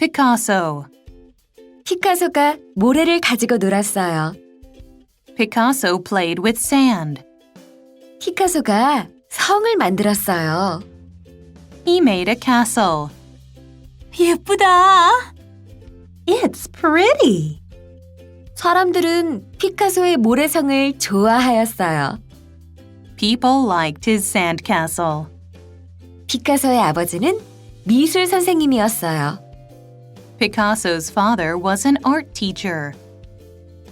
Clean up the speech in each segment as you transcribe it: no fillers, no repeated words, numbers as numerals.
Picasso. 피카소가 모래를 가지고 놀았어요. Picasso played with sand. 피카소가 성을 만들었어요. He made a castle. 예쁘다. It's pretty. 사람들은 피카소의 모래성을 좋아하였어요. People liked his sand castle. 피카소의 아버지는 미술 선생님이었어요. Picasso's father was an art teacher.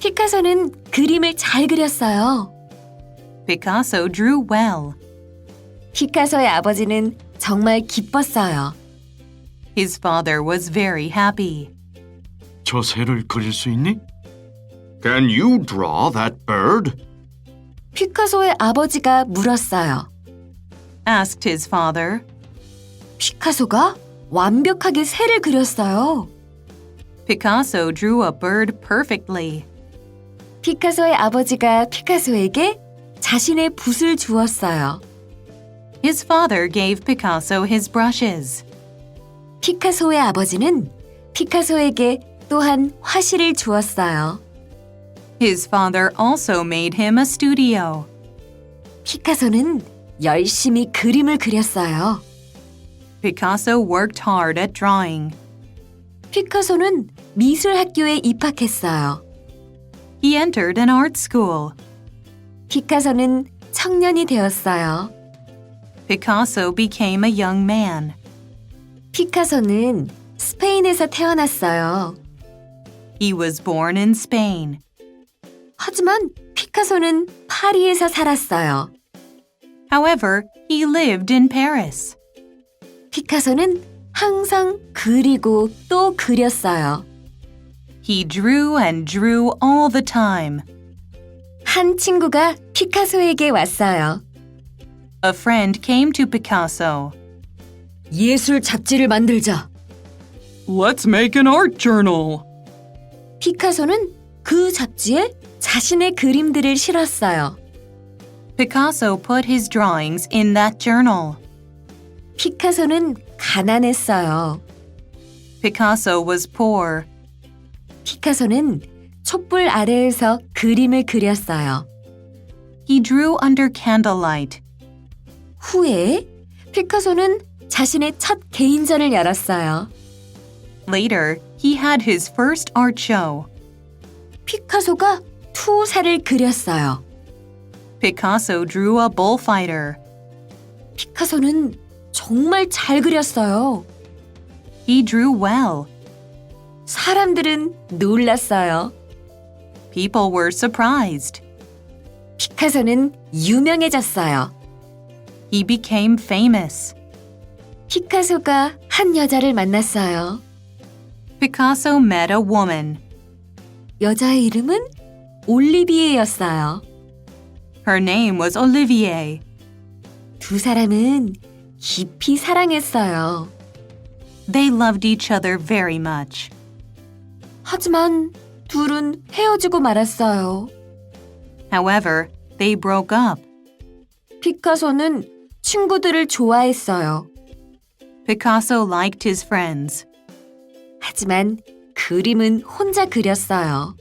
피카소는 그림을 잘 그렸어요. Picasso drew well. 피카소의 아버지는 정말 기뻤어요. His father was very happy. 저 새를 그릴 수 있니? Can you draw that bird? 피카소의 아버지가 물었어요. Asked his father. 피카소가 완벽하게 새를 그렸어요. Picasso drew a bird perfectly. 피카소의 아버지가 피카소에게 자신의 붓을 주었어요. His father gave Picasso his brushes. 피카소의 아버지는 피카소에게 또한 화실을 주었어요. His father also made him a studio. 피카소는 열심히 그림을 그렸어요. Picasso worked hard at drawing. 피카소는 미술학교에 입학했어요. He entered an art school. 피카소는 청년이 되었어요. Picasso became a young man. 피카소는 스페인에서 태어났어요. He was born in Spain. 하지만 피카소는 파리에서 살았어요. However, he lived in Paris. 피카소는 항상 그리고 또 그렸어요. He drew and drew all the time. 한 친구가 피카소에게 왔어요. A friend came to Picasso. 예술 잡지를 만들자. Let's make an art journal. 피카소는 그 잡지에 자신의 그림들을 실었어요. Picasso put his drawings in that journal. 피카소는 가난했어요. Picasso was poor. 피카소는 촛불 아래에서 그림을 그렸어요. He drew under candlelight. 후에 피카소는 자신의 첫 개인전을 열었어요. Later, he had his first art show. 피카소가 투사를 그렸어요. Picasso drew a bullfighter. 피카소는 정말 잘 그렸어요. He drew well. 사람들은 놀랐어요. People were surprised. 피카소는 유명해졌어요. He became famous. 피카소가 한 여자를 만났어요. Picasso met a woman. 여자의 이름은 올리비에였어요. Her name was Olivier. 두 사람은 깊이 사랑했어요. They loved each other very much. 하지만 둘은 헤어지고 말았어요. However, they broke up. 피카소는 친구들을 좋아했어요. Picasso liked his friends. 하지만 그림은 혼자 그렸어요.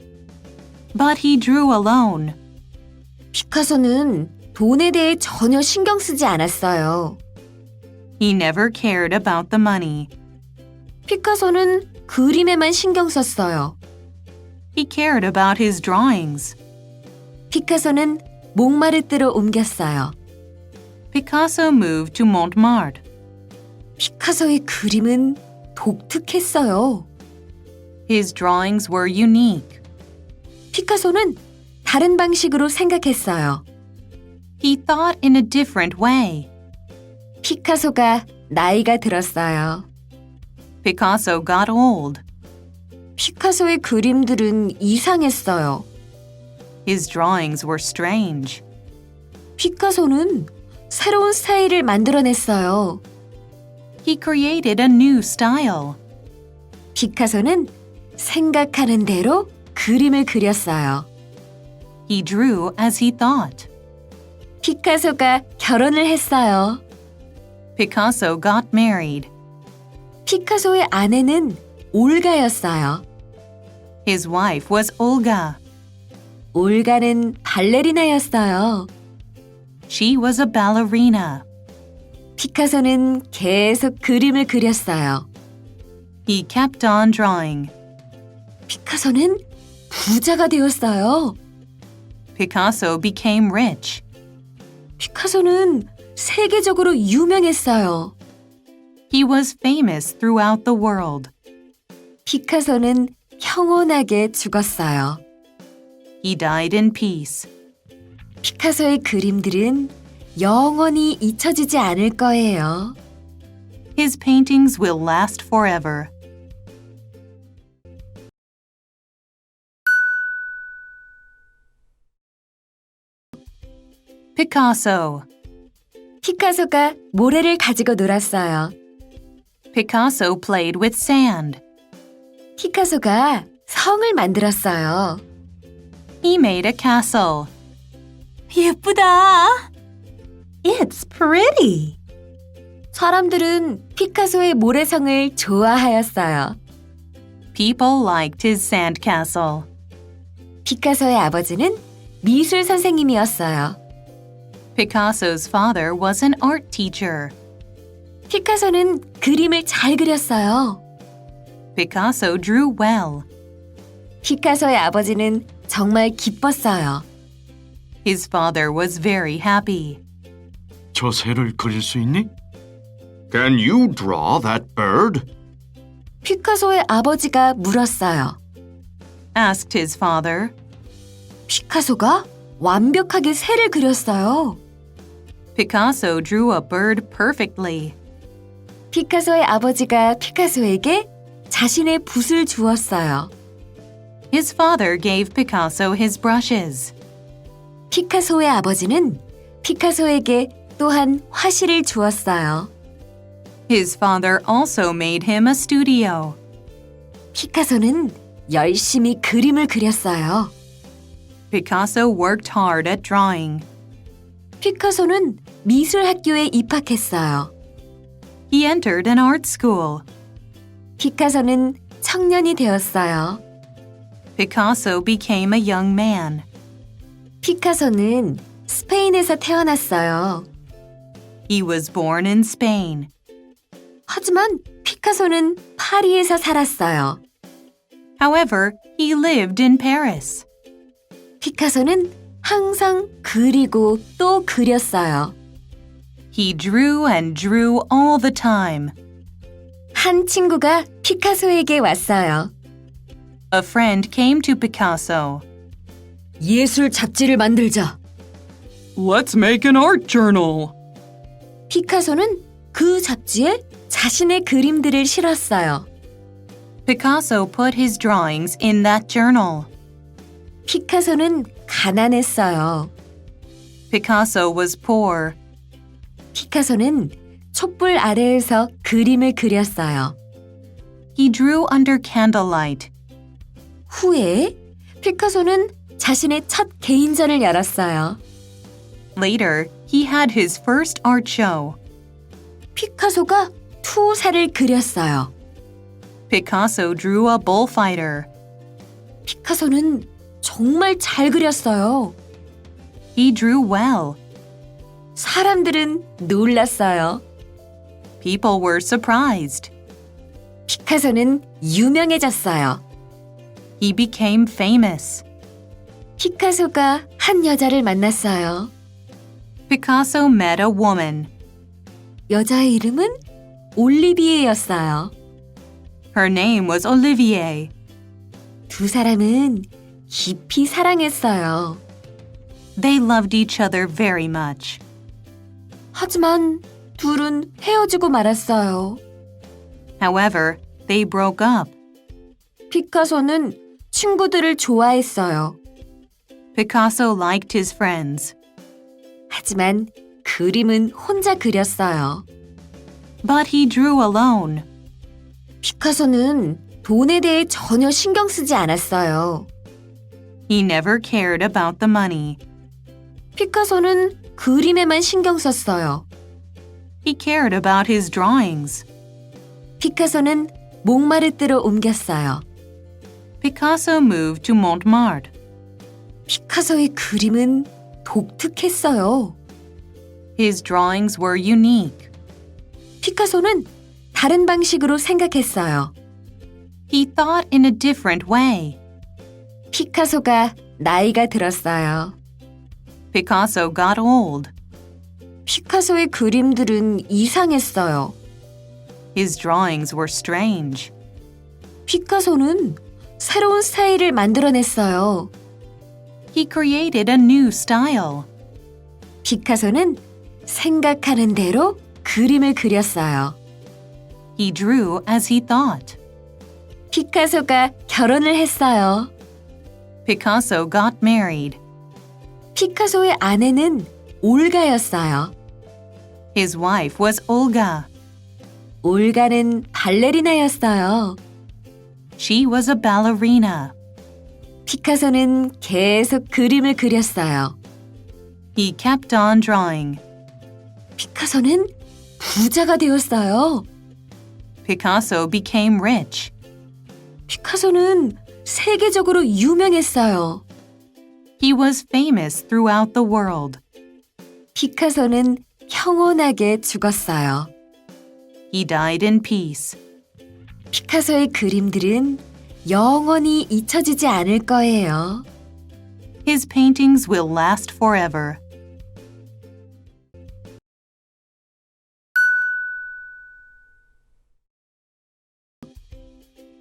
But he drew alone. 피카소는 돈에 대해 전혀 신경 쓰지 않았어요. He never cared about the money. 피카소는 그림에만 신경 썼어요. He cared about his drawings. 피카소는 몽마르트로 옮겼어요. Picasso moved to Montmartre. 피카소의 그림은 독특했어요. His drawings were unique. 피카소는 다른 방식으로 생각했어요. He thought in a different way. 피카소가 나이가 들었어요. Picasso got old. 피카소의 그림들은 이상했어요. His drawings were strange. 피카소는 새로운 스타일을 만들어냈어요. He created a new style. 피카소는 생각하는 대로 그림을 그렸어요. He drew as he thought. 피카소가 결혼을 했어요. Picasso got married. 피카소의 아내는 올가였어요. His wife was Olga. 올가는 발레리나였어요. She was a ballerina. 피카소는 계속 그림을 그렸어요. He kept on drawing. 피카소는 부자가 되었어요. Picasso became rich. 피카소는 세계적으로 유명했어요. He was famous throughout the world. 피카소는 평온하게 죽었어요. He died in peace. 피카소의 그림들은 영원히 잊혀지지 않을 거예요. His paintings will last forever. Picasso. 피카소가 모래를 가지고 놀았어요. Picasso played with sand. 피카소가 성을 만들었어요. He made a castle. 예쁘다. It's pretty. 사람들은 피카소의 모래성을 좋아하였어요. People liked his sand castle. 피카소의 아버지는 미술 선생님이었어요. Picasso's father was an art teacher. 피카소는 그림을 잘 그렸어요. Picasso drew well. 피카소의 아버지는 정말 기뻤어요. His father was very happy. 저 새를 그릴 수 있니? Can you draw that bird? 피카소의 아버지가 물었어요. Asked his father. 피카소가 완벽하게 새를 그렸어요. Picasso drew a bird perfectly. 피카소의 아버지가 피카소에게 자신의 붓을 주었어요. His father gave Picasso his brushes. 피카소의 아버지는 피카소에게 또한 화실을 주었어요. His father also made him a studio. 피카소는 열심히 그림을 그렸어요. Picasso worked hard at drawing. 피카소는 미술학교에 입학했어요. He entered an art school. 피카소는 청년이 되었어요. Picasso became a young man. 피카소는 스페인에서 태어났어요. He was born in Spain. 하지만 피카소는 파리에서 살았어요. However, he lived in Paris. 피카소는 항상 그리고 또 그렸어요. He drew and drew all the time. 한 친구가 피카소에게 왔어요. A friend came to Picasso. 예술 잡지를 만들자. Let's make an art journal. 피카소는 그 잡지에 자신의 그림들을 실었어요. Picasso put his drawings in that journal. 피카소는 가난했어요. Picasso was poor. 피카소는 촛불 아래에서 그림을 그렸어요. He drew under candlelight. 후에 피카소는 자신의 첫 개인전을 열었어요. Later, he had his first art show. 피카소가 투사를 그렸어요. Picasso drew a bullfighter. 피카소는 정말 잘 그렸어요. He drew well. 사람들은 놀랐어요. People were surprised. 피카소는 유명해졌어요. He became famous. 피카소가 한 여자를 만났어요. Picasso met a woman. 여자의 이름은 올리비에였어요. Her name was Olivier. 두 사람은 깊이 사랑했어요. They loved each other very much. 하지만 둘은 헤어지고 말았어요. However, they broke up. 피카소는 친구들을 좋아했어요. Picasso liked his friends. 하지만 그림은 혼자 그렸어요. But he drew alone. 피카소는 돈에 대해 전혀 신경 쓰지 않았어요. He never cared about the money. 피카소는 그림에만 신경 썼어요. He cared about his drawings. 피카소는 몽마르트로 옮겼어요. Picasso moved to Montmartre. 피카소의 그림은 독특했어요. His drawings were unique. 피카소는 다른 방식으로 생각했어요. He thought in a different way. 피카소가 나이가 들었어요. Picasso got old. 피카소의 그림들은 이상했어요. His drawings were strange. 피카소는 새로운 스타일을 만들어냈어요. He created a new style. 피카소는 생각하는 대로 그림을 그렸어요. He drew as he thought. 피카소가 결혼을 했어요. Picasso got married. 피카소의 아내는 올가였어요. His wife was Olga. 올가는 발레리나였어요. She was a ballerina. 피카소는 계속 그림을 그렸어요. He kept on drawing. 피카소는 부자가 되었어요. Picasso became rich. 피카소는 세계적으로 유명했어요. He was famous throughout the world. 피카소는 평온하게 죽었어요. He died in peace. 피카소의 그림들은 영원히 잊혀지지 않을 거예요. His paintings will last forever.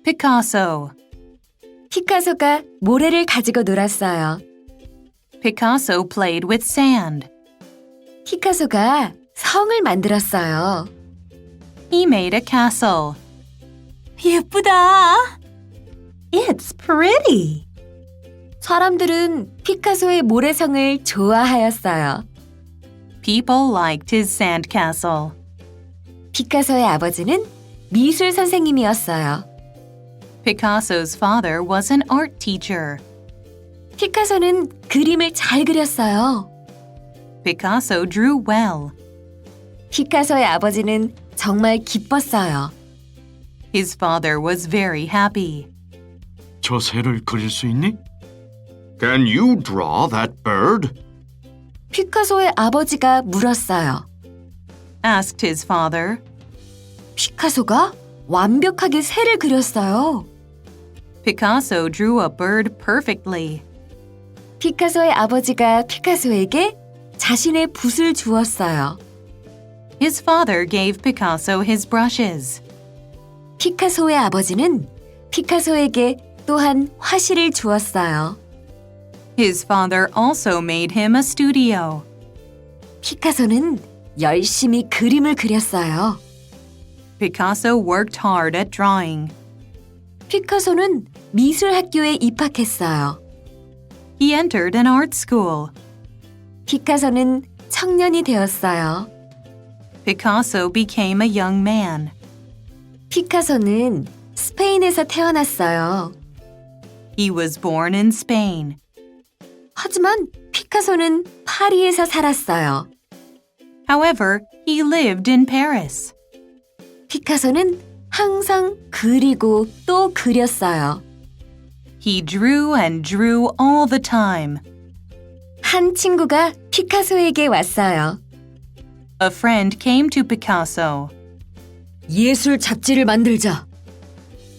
Picasso. 피카소가 모래를 가지고 놀았어요. Picasso played with sand. 피카소가 성을 만들었어요. He made a castle. 예쁘다. It's pretty. 사람들은 피카소의 모래성을 좋아하였어요. People liked his sand castle. 피카소의 아버지는 미술 선생님이었어요. Picasso's father was an art teacher. 피카소는 그림을 잘 그렸어요. Picasso drew well. 피카소의 아버지는 정말 기뻤어요. His father was very happy. 저 새를 그릴 수 있니? Can you draw that bird? 피카소의 아버지가 물었어요. Asked his father. 피카소가 완벽하게 새를 그렸어요. Picasso drew a bird perfectly. 피카소의 아버지가 피카소에게 자신의 붓을 주었어요. His father gave Picasso his brushes. 피카소의 아버지는 피카소에게 또한 화실을 주었어요. His father also made him a studio. 피카소는 열심히 그림을 그렸어요. Picasso worked hard at drawing. 피카소는 미술학교에 입학했어요. He entered an art school. 피카소는 청년이 되었어요. Picasso became a young man. 피카소는 스페인에서 태어났어요. He was born in Spain. 하지만 피카소는 파리에서 살았어요. However, he lived in Paris. 피카소는 항상 그리고 또 그렸어요. He drew and drew all the time. 한 친구가 피카소에게 왔어요. A friend came to Picasso. 예술 잡지를 만들자.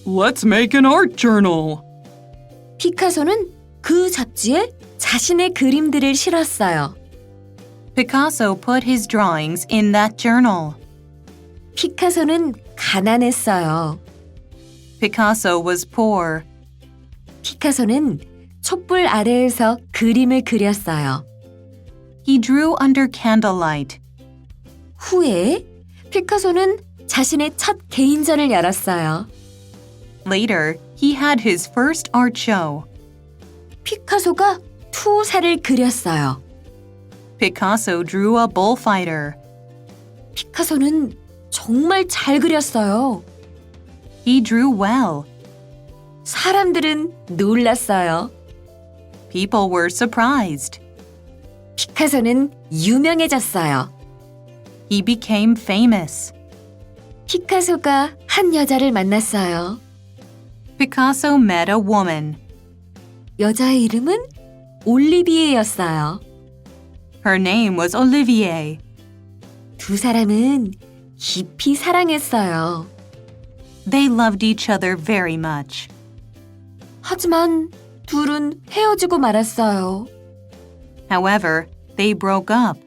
Let's make an art journal. 피카소는 그 잡지에 자신의 그림들을 실었어요. Picasso put his drawings in that journal. 피카소는 가난했어요. Picasso was poor. 피카소는 촛불 아래에서 그림을 그렸어요. He drew under candlelight. 후에 피카소는 자신의 첫 개인전을 열었어요. Later, he had his first art show. 피카소가 투사를 그렸어요. Picasso drew a bullfighter. 피카소는 정말 잘 그렸어요. He drew well. 사람들은 놀랐어요. People were surprised. 피카소는 유명해졌어요. He became famous. 피카소가 한 여자를 만났어요. Picasso met a woman. 여자의 이름은 올리비에였어요. Her name was Olivier. 두 사람은 깊이 사랑했어요. They loved each other very much. 하지만 둘은 헤어지고 말았어요. However, they broke up.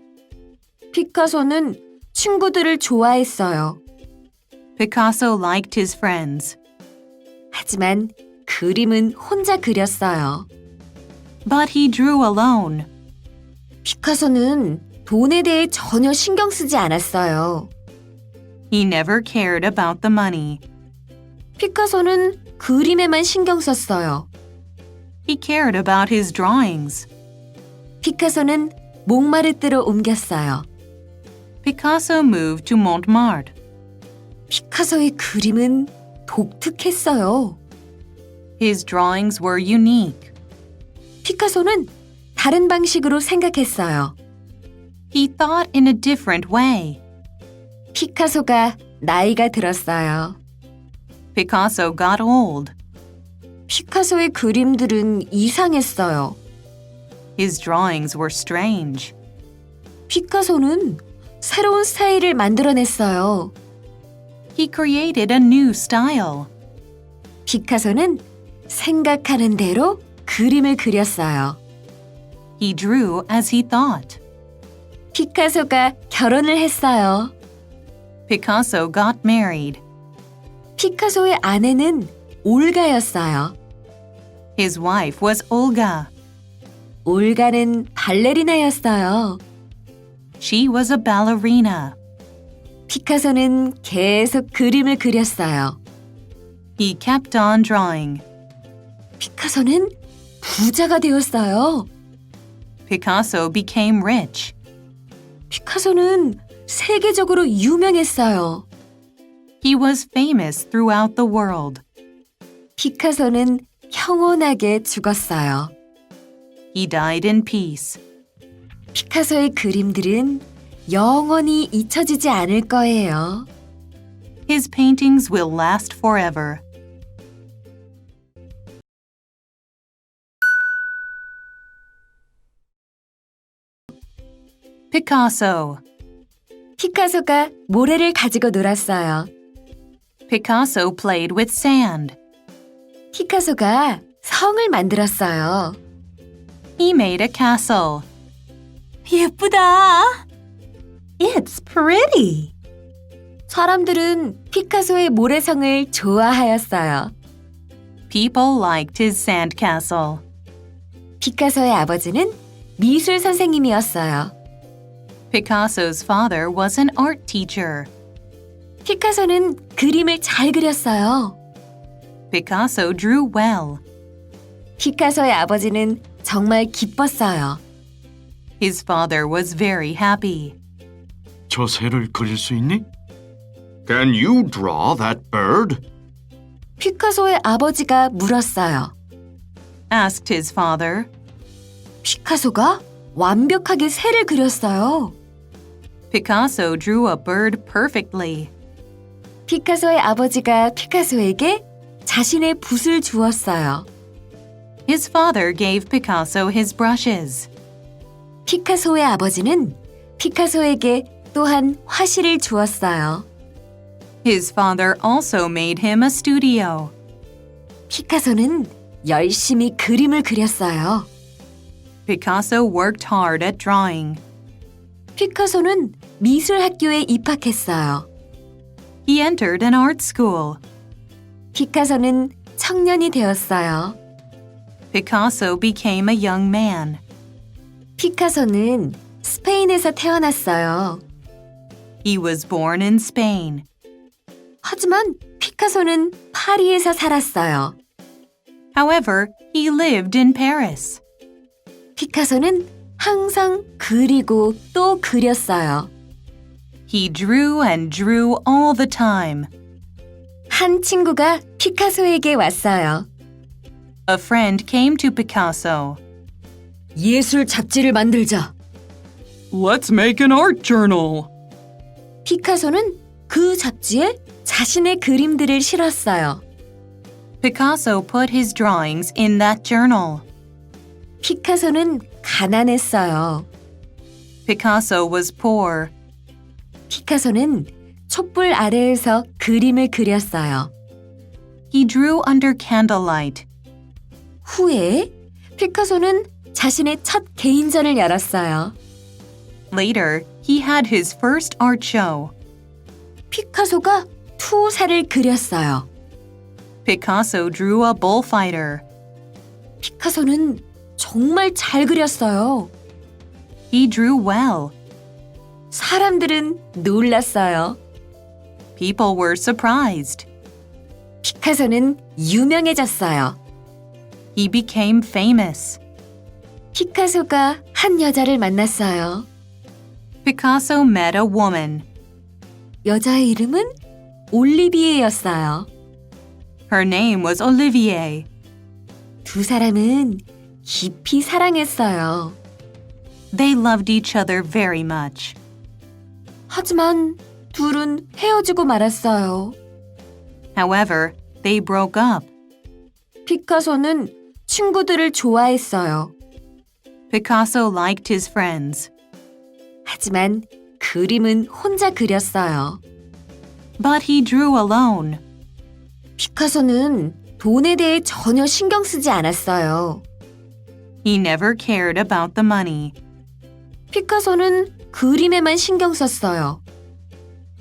피카소는 친구들을 좋아했어요. Picasso liked his friends, 하지만 그림은 혼자 그렸어요. but he drew alone. 피카소는 돈에 대해 전혀 신경 쓰지 않았어요. He never cared about the money. 피카소는 그림에만 신경 썼어요. He cared about his drawings. 피카소는 몽마르트로 옮겼어요. Picasso moved to Montmartre. 피카소의 그림은 독특했어요. His drawings were unique. 피카소는 다른 방식으로 생각했어요. He thought in a different way. 피카소가 나이가 들었어요. Picasso got old. 피카소의 그림들은 이상했어요. His drawings were strange. 피카소는 새로운 스타일을 만들어냈어요. He created a new style. 피카소는 생각하는 대로 그림을 그렸어요. He drew as he thought. 피카소가 결혼을 했어요. Picasso got married. 피카소의 아내는 올가였어요. His wife was Olga. 올가는 발레리나였어요. She was a ballerina. 피카소는 계속 그림을 그렸어요. He kept on drawing. 피카소는 부자가 되었어요. Picasso became rich. 피카소는 세계적으로 유명했어요. He was famous throughout the world. 피카소는 평온하게 죽었어요. He died in peace. 피카소의 그림들은 영원히 잊혀지지 않을 거예요. His paintings will last forever. Picasso. 피카소가 모래를 가지고 놀았어요. Picasso played with sand. 피카소가 성을 만들었어요. He made a castle. 예쁘다. It's pretty. 사람들은 피카소의 모래성을 좋아하였어요. People liked his sand castle. 피카소의 아버지는 미술 선생님이었어요. Picasso's father was an art teacher. 피카소는 그림을 잘 그렸어요. Picasso drew well. 피카소의 아버지는 정말 기뻤어요. His father was very happy. 저 새를 그릴 수 있니? Can you draw that bird? 피카소의 아버지가 물었어요. Asked his father. 피카소가 완벽하게 새를 그렸어요. Picasso drew a bird perfectly. 피카소의 아버지가 피카소에게 자신의 붓을 주었어요. His father gave Picasso his brushes. 피카소의 아버지는 피카소에게 또한 화실을 주었어요. His father also made him a studio. 피카소는 열심히 그림을 그렸어요. Picasso worked hard at drawing. 피카소는 미술학교에 입학했어요. He entered an art school. 피카소는 청년이 되었어요. Picasso became a young man. 피카소는 스페인에서 태어났어요. He was born in Spain. 하지만 피카소는 파리에서 살았어요. However, he lived in Paris. 피카소는 항상 그리고 또 그렸어요. He drew and drew all the time. 한 친구가 피카소에게 왔어요. A friend came to Picasso. 예술 잡지를 만들자. Let's make an art journal. 피카소는 그 잡지에 자신의 그림들을 실었어요. Picasso put his drawings in that journal. 피카소는 가난했어요. Picasso was poor. 피카소는 촛불 아래에서 그림을 그렸어요. He drew under candlelight. 후에 피카소는 자신의 첫 개인전을 열었어요. Later, he had his first art show. 피카소가 투사를 그렸어요. Picasso drew a bullfighter. 피카소는 정말 잘 그렸어요. He drew well. 사람들은 놀랐어요. People were surprised. 피카소는 유명해졌어요. He became famous. 피카소가 한 여자를 만났어요. Picasso met a woman. 여자의 이름은 올리비에였어요. Her name was Olivier. 두 사람은 깊이 사랑했어요. They loved each other very much. 하지만 둘은 헤어지고 말았어요. However, they broke up. 피카소는 친구들을 좋아했어요. Picasso liked his friends. 하지만 그림은 혼자 그렸어요. But he drew alone. 피카소는 돈에 대해 전혀 신경 쓰지 않았어요. He never cared about the money. 피카소는 그림에만 신경 썼어요.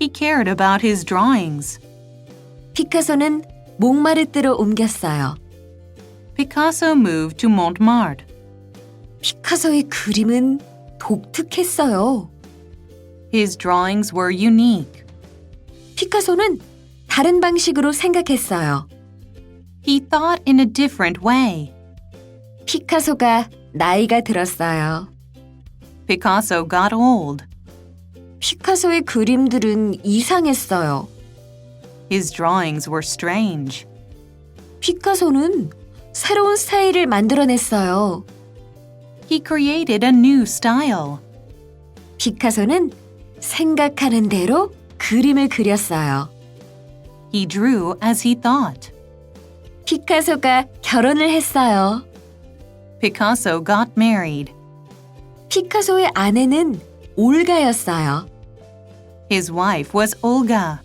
He cared about his drawings. 피카소는 몽마르트로 옮겼어요. Picasso moved to Montmartre. 피카소의 그림은 독특했어요. His drawings were unique. 피카소는 다른 방식으로 생각했어요. He thought in a different way. 피카소가 나이가 들었어요. Picasso got old. 피카소의 그림들은 이상했어요. His drawings were strange. 피카소는 새로운 스타일을 만들어냈어요. He created a new style. 피카소는 생각하는 대로 그림을 그렸어요. He drew as he thought. 피카소가 결혼을 했어요. Picasso got married. 피카소의 아내는 올가였어요. His wife was Olga.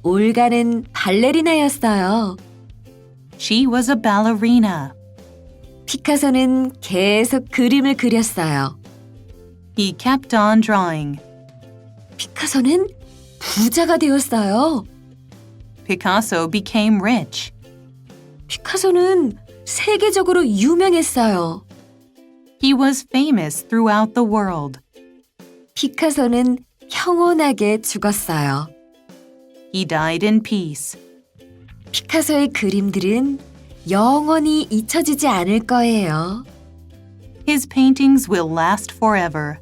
올가는 발레리나였어요. She was a ballerina. 피카소는 계속 그림을 그렸어요. He kept on drawing. 피카소는 부자가 되었어요. Picasso became rich. 피카소는 세계적으로 유명했어요. He was famous throughout the world. 피카소는 평온하게 죽었어요. He died in peace. 피카소의 그림들은 영원히 잊혀지지 않을 거예요. His paintings will last forever.